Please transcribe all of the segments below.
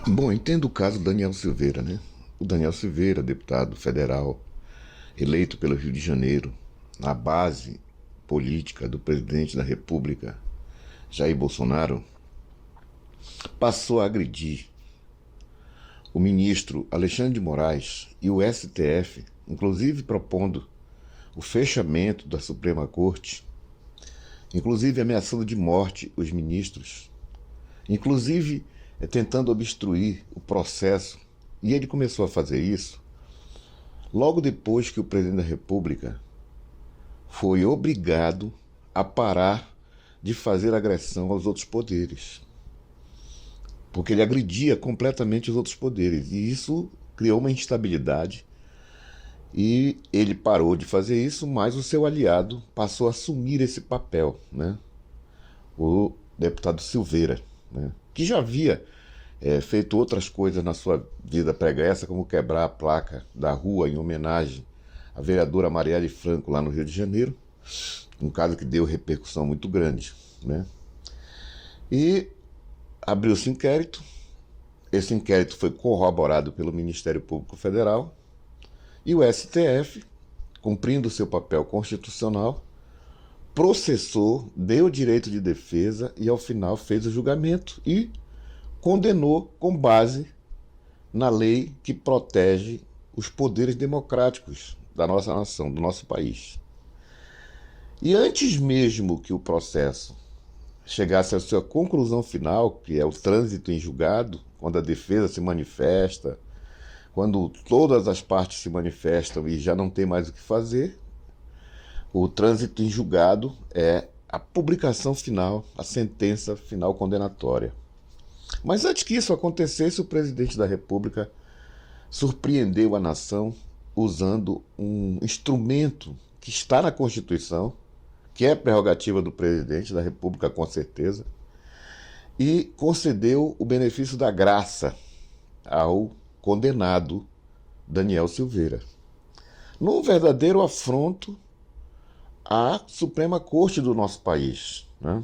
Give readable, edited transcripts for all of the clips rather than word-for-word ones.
Bom, entendo o caso do Daniel Silveira, né? O Daniel Silveira, deputado federal, eleito pelo Rio de Janeiro, na base política do presidente da República, Jair Bolsonaro, passou a agredir o ministro Alexandre de Moraes e o STF, inclusive propondo o fechamento da Suprema Corte, inclusive ameaçando de morte os ministros, inclusive tentando obstruir o processo. E ele começou a fazer isso logo depois que o presidente da República foi obrigado a parar de fazer agressão aos outros poderes, porque ele agredia completamente os outros poderes, e isso criou uma instabilidade. E ele parou de fazer isso, mas o seu aliado passou a assumir esse papel, né? O deputado Silveira, né? Que já havia feito outras coisas na sua vida pregressa, como quebrar a placa da rua em homenagem à vereadora Marielle Franco, lá no Rio de Janeiro, um caso que deu repercussão muito grande, né? E abriu-se inquérito. Esse inquérito foi corroborado pelo Ministério Público Federal e o STF, cumprindo seu papel constitucional, processou, deu direito de defesa e, ao final, fez o julgamento e condenou com base na lei que protege os poderes democráticos da nossa nação, do nosso país. E antes mesmo que o processo chegasse à sua conclusão final, que é o trânsito em julgado, quando a defesa se manifesta, quando todas as partes se manifestam e já não tem mais o que fazer, o trânsito em julgado é a publicação final, a sentença final condenatória. Mas antes que isso acontecesse, o presidente da República surpreendeu a nação usando um instrumento que está na Constituição, que é prerrogativa do presidente da República, com certeza, e concedeu o benefício da graça ao condenado Daniel Silveira, num verdadeiro afronto à Suprema Corte do nosso país, né?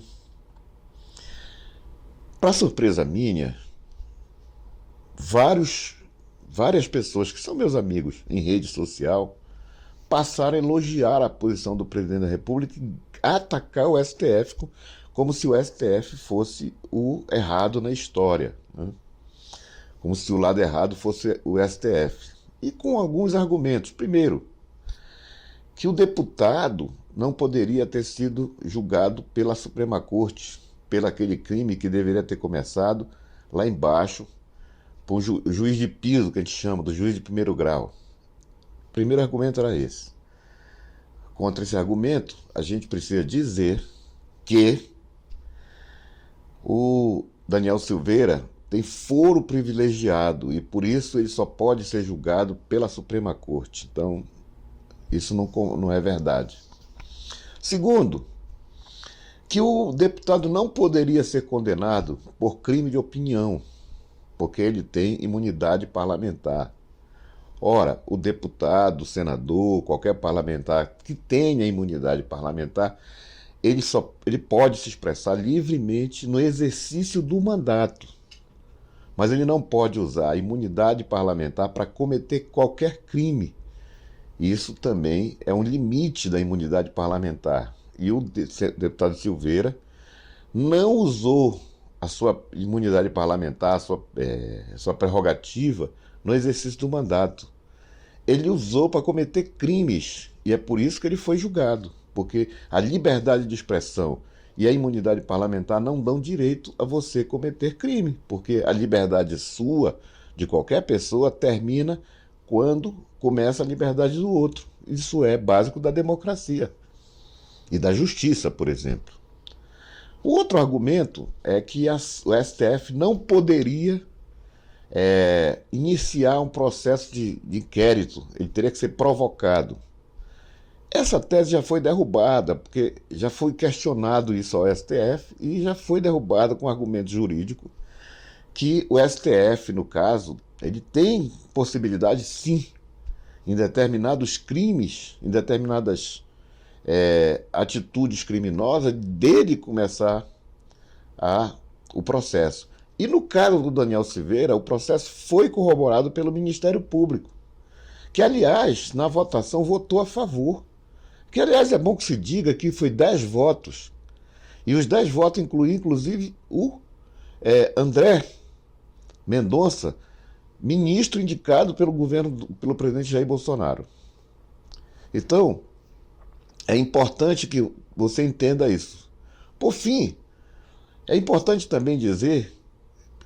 Para surpresa minha, várias pessoas que são meus amigos em rede social passaram a elogiar a posição do presidente da República e atacar o STF como se o STF fosse o errado na história, né? Como se o lado errado fosse o STF. E com alguns argumentos. Primeiro, que o deputado não poderia ter sido julgado pela Suprema Corte, pelo aquele crime que deveria ter começado lá embaixo, por juiz de piso, que a gente chama, do juiz de primeiro grau. O primeiro argumento era esse. Contra esse argumento, a gente precisa dizer que o Daniel Silveira tem foro privilegiado e por isso ele só pode ser julgado pela Suprema Corte. Então, isso não é verdade. Segundo, que o deputado não poderia ser condenado por crime de opinião, porque ele tem imunidade parlamentar. Ora, o deputado, o senador, qualquer parlamentar que tenha imunidade parlamentar, ele pode se expressar livremente no exercício do mandato, mas ele não pode usar a imunidade parlamentar para cometer qualquer crime. Isso também é um limite da imunidade parlamentar. E o deputado Silveira não usou a sua imunidade parlamentar, a sua prerrogativa no exercício do mandato. Ele usou para cometer crimes e é por isso que ele foi julgado, porque a liberdade de expressão e a imunidade parlamentar não dão direito a você cometer crime, porque a liberdade sua, de qualquer pessoa, termina quando começa a liberdade do outro. Isso é básico da democracia e da justiça, por exemplo. O outro argumento é que o STF não poderia iniciar um processo de inquérito, ele teria que ser provocado. Essa tese já foi derrubada, porque já foi questionado isso ao STF e já foi derrubada com argumento jurídico que o STF, no caso, ele tem possibilidade, sim, em determinados crimes, em determinadas atitudes criminosas, dele começar o processo. E no caso do Daniel Silveira, o processo foi corroborado pelo Ministério Público, que, aliás, na votação votou a favor. Que, aliás, é bom que se diga que foi 10 votos. E os 10 votos incluíam, inclusive, o André Mendonça, ministro indicado pelo governo, pelo presidente Jair Bolsonaro. Então, é importante que você entenda isso. Por fim, é importante também dizer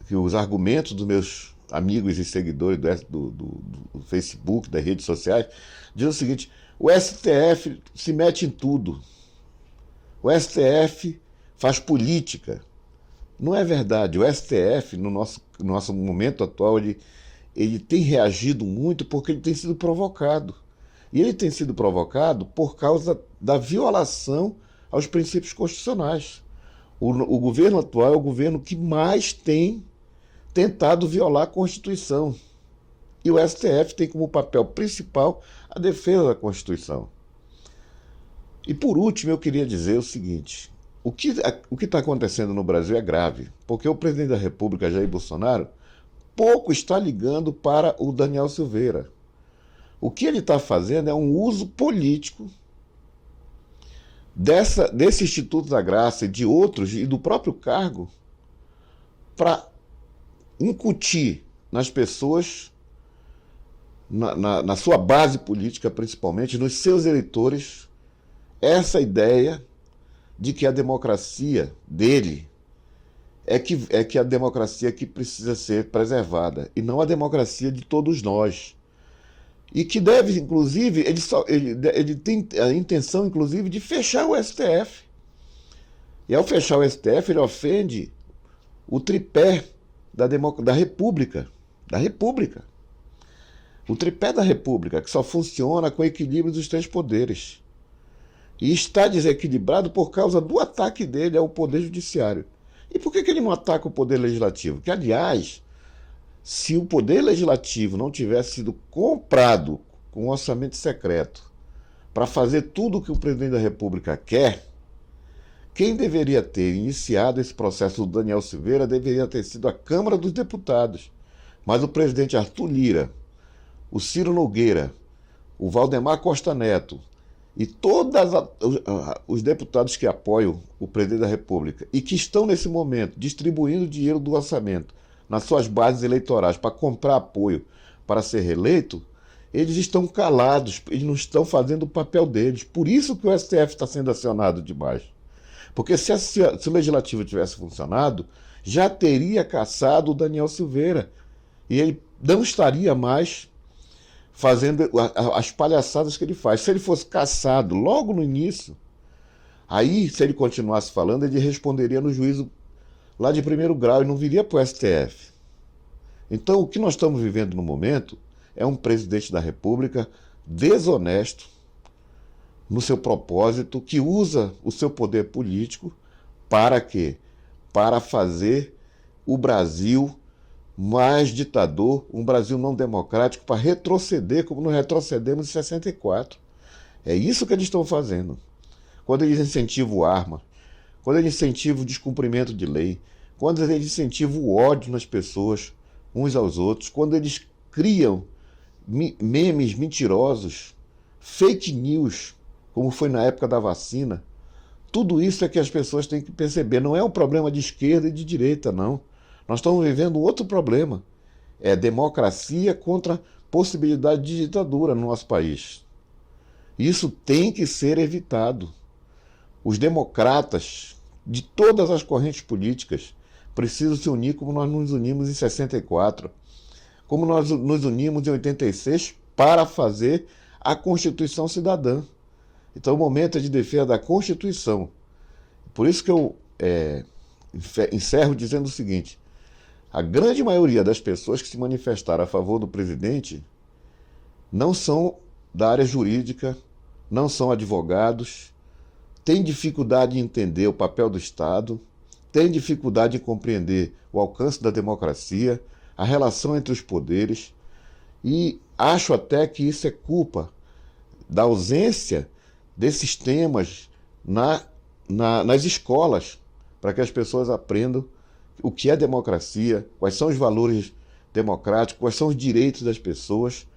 que os argumentos dos meus amigos e seguidores do Facebook, das redes sociais, dizem o seguinte: o STF se mete em tudo. O STF faz política. Não é verdade. O STF, no nosso momento atual, ele tem reagido muito porque ele tem sido provocado. E ele tem sido provocado por causa da violação aos princípios constitucionais. O governo atual é o governo que mais tem tentado violar a Constituição. E o STF tem como papel principal a defesa da Constituição. E por último, eu queria dizer o seguinte: o que está acontecendo no Brasil é grave, porque o presidente da República, Jair Bolsonaro, pouco está ligando para o Daniel Silveira. O que ele está fazendo é um uso político desse Instituto da Graça e de outros, e do próprio cargo, para incutir nas pessoas, na sua base política principalmente, nos seus eleitores, essa ideia de que a democracia dele é que a democracia que precisa ser preservada, e não a democracia de todos nós. E que deve, inclusive, ele tem a intenção, inclusive, de fechar o STF. E ao fechar o STF, ele ofende o tripé da República. Da República. O tripé da República, que só funciona com o equilíbrio dos três poderes. E está desequilibrado por causa do ataque dele ao Poder Judiciário. E por que ele não ataca o Poder Legislativo? Que, aliás, se o Poder Legislativo não tivesse sido comprado com um orçamento secreto para fazer tudo o que o presidente da República quer, quem deveria ter iniciado esse processo do Daniel Silveira deveria ter sido a Câmara dos Deputados. Mas o presidente Arthur Lira, o Ciro Nogueira, o Valdemar Costa Neto e todos os deputados que apoiam o presidente da República e que estão nesse momento distribuindo dinheiro do orçamento nas suas bases eleitorais para comprar apoio para ser reeleito, eles estão calados, eles não estão fazendo o papel deles. Por isso que o STF está sendo acionado demais. Porque se o Legislativo tivesse funcionado, já teria cassado o Daniel Silveira. E ele não estaria mais fazendo as palhaçadas que ele faz. Se ele fosse cassado logo no início, aí, se ele continuasse falando, ele responderia no juízo lá de primeiro grau e não viria para o STF. Então, o que nós estamos vivendo no momento é um presidente da República desonesto no seu propósito, que usa o seu poder político para quê? Para fazer o Brasil mais ditador, um Brasil não democrático, para retroceder como nós retrocedemos em 64. É isso que eles estão fazendo. Quando eles incentivam arma, quando eles incentivam o descumprimento de lei, quando eles incentivam o ódio nas pessoas, uns aos outros, quando eles criam memes mentirosos, fake news, como foi na época da vacina, tudo isso é que as pessoas têm que perceber. Não é um problema de esquerda e de direita, não. Nós estamos vivendo outro problema. É democracia contra possibilidade de ditadura no nosso país. Isso tem que ser evitado. Os democratas de todas as correntes políticas precisam se unir como nós nos unimos em 64, como nós nos unimos em 86 para fazer a Constituição Cidadã. Então o momento é de defesa da Constituição. Por isso que eu encerro dizendo o seguinte: a grande maioria das pessoas que se manifestaram a favor do presidente não são da área jurídica, não são advogados, têm dificuldade em entender o papel do Estado, têm dificuldade em compreender o alcance da democracia, a relação entre os poderes, e acho até que isso é culpa da ausência desses temas nas escolas, para que as pessoas aprendam o que é democracia, quais são os valores democráticos, quais são os direitos das pessoas,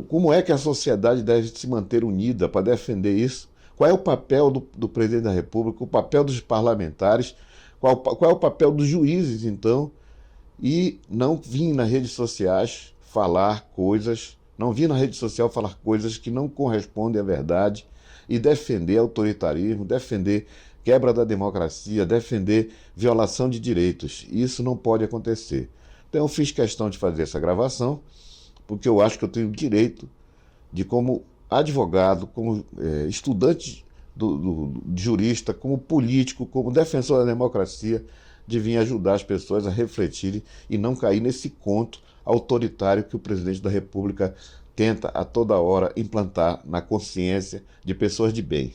como é que a sociedade deve se manter unida para defender isso, qual é o papel do presidente da República, o papel dos parlamentares, qual é o papel dos juízes, então, e não vir nas redes sociais falar coisas, não vir na rede social falar coisas que não correspondem à verdade e defender autoritarismo, defender quebra da democracia, defender violação de direitos. Isso não pode acontecer. Então eu fiz questão de fazer essa gravação, porque eu acho que eu tenho o direito de, como advogado, como estudante de jurista, como político, como defensor da democracia, de vir ajudar as pessoas a refletirem e não cair nesse conto autoritário que o presidente da República tenta a toda hora implantar na consciência de pessoas de bem.